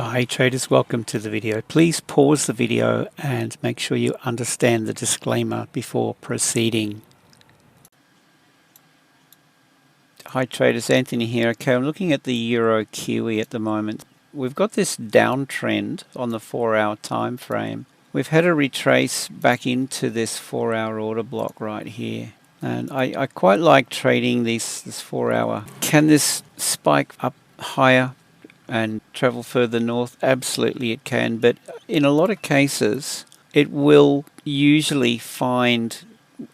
Hi traders, welcome to the video. Please pause the video and make sure you understand the disclaimer before proceeding. Hi traders, Anthony here. Okay, I'm looking at the Euro Kiwi at the moment. We've got this downtrend on the 4-hour time frame. We've had a retrace back into this 4-hour order block right here. And I quite like trading this 4-hour. Can this spike up higher and travel further north? Absolutely it can, but in a lot of cases it will usually find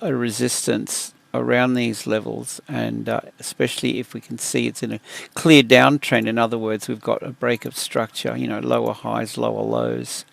a resistance around these levels, and especially if we can see it's in a clear downtrend. In other words, we've got a break of structure, you know, lower highs, lower lows.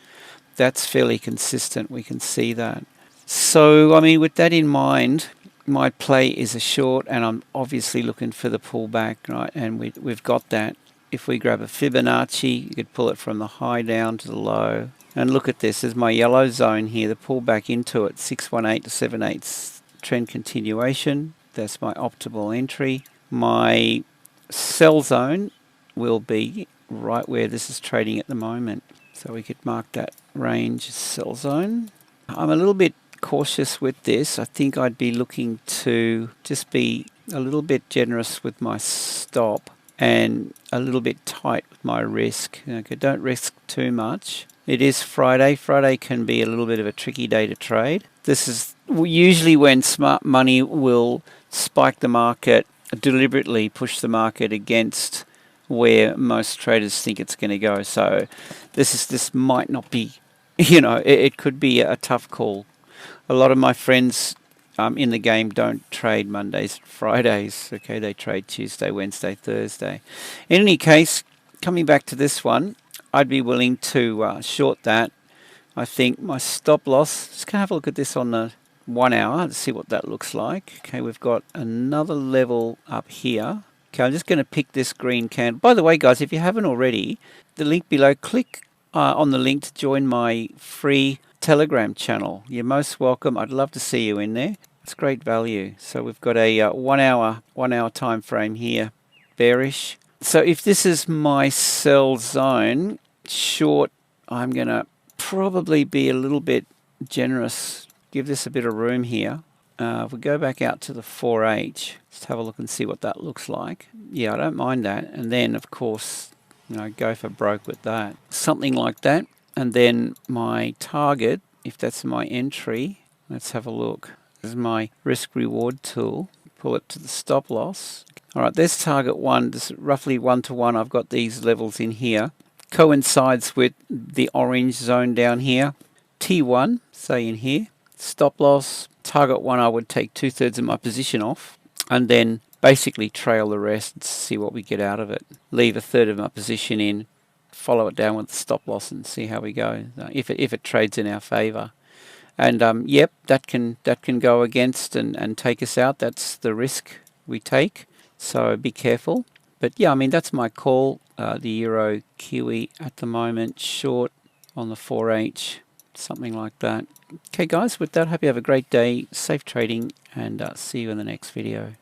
That's fairly consistent, we can see that. So I mean, with that in mind, my play is a short, and I'm obviously looking for the pullback, right? And we've got that. If we grab a Fibonacci, you could pull it from the high down to the low. And look at this, there's my yellow zone here, the pullback into it, 618 to 78 trend continuation. That's my optimal entry. My sell zone will be right where this is trading at the moment. So we could mark that range sell zone. I'm a little bit cautious with this. I think I'd be looking to just be a little bit generous with my stop and a little bit tight with my risk. Okay, don't risk too much. It is Friday. Friday can be a little bit of a tricky day to trade. This is usually when smart money will spike the market, deliberately push the market against where most traders think it's going to go. So this might not be, you know, it could be a tough call. A lot of my friends in the game don't trade Mondays and Fridays. Okay, they trade Tuesday, Wednesday, Thursday. In any case, coming back to this one, I'd be willing to short that. I think my stop loss, just going to have a look at this on the 1 hour to see what that looks like. Okay, we've got another level up here. Okay, I'm just going to pick this green candle. By the way, guys, if you haven't already, the link below, click on the link to join my free Telegram channel. You're most welcome. I'd love to see you in there. It's great value. So we've got a 1 hour time frame here, bearish. So if this is my sell zone, short, I'm going to probably be a little bit generous. Give this a bit of room here. If we go back out to the 4H, let's have a look and see what that looks like. Yeah, I don't mind that. And then, of course, you know, go for broke with that. Something like that. And then my target, if that's my entry, let's have a look. This is my risk reward tool. Pull it to the stop loss. All right, there's target one. This is roughly 1-to-1. I've got these levels in here. Coincides with the orange zone down here. T1, say in here. Stop loss. Target one, I would take 2/3 of my position off and then basically trail the rest and see what we get out of it. Leave 1/3 of my position in, follow it down with the stop loss and see how we go. If it trades in our favor. And yep, that can go against and take us out. That's the risk we take. So be careful. But yeah, I mean, that's my call. The Euro Kiwi at the moment, short on the 4H, something like that. Okay guys, with that, hope you have a great day, safe trading, and see you in the next video.